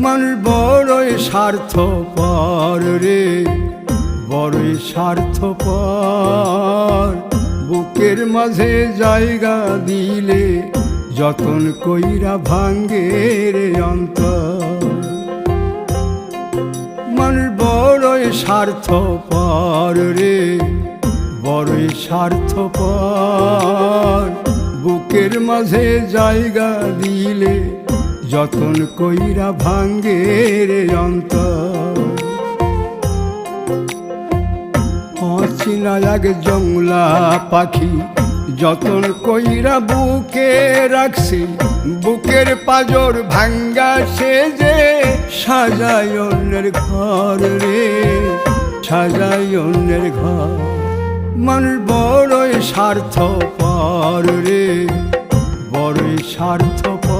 মানুষ বড়ই স্বার্থপর রে, বড়ই স্বার্থপর। বুকের মাঝে জায়গা দিলে যতন কইরা ভাঙ্গে রে অন্তর। মানুষ বড়ই স্বার্থপর রে, বড়ই স্বার্থপর। বুকের মাঝে জায়গা দিলে যতন কইরা ভাঙ্গে রে অন্তর। অচিনা এক জংলা পাখি যতন কইরা বুকে রাখছি, বুকের পাজর ভাঙ্গা সে যে সাজায় অন্যের ঘর রে, সাজায় অন্যের ঘর। মানুষ বড়ই স্বার্থপর রে, বড়ই স্বার্থপর।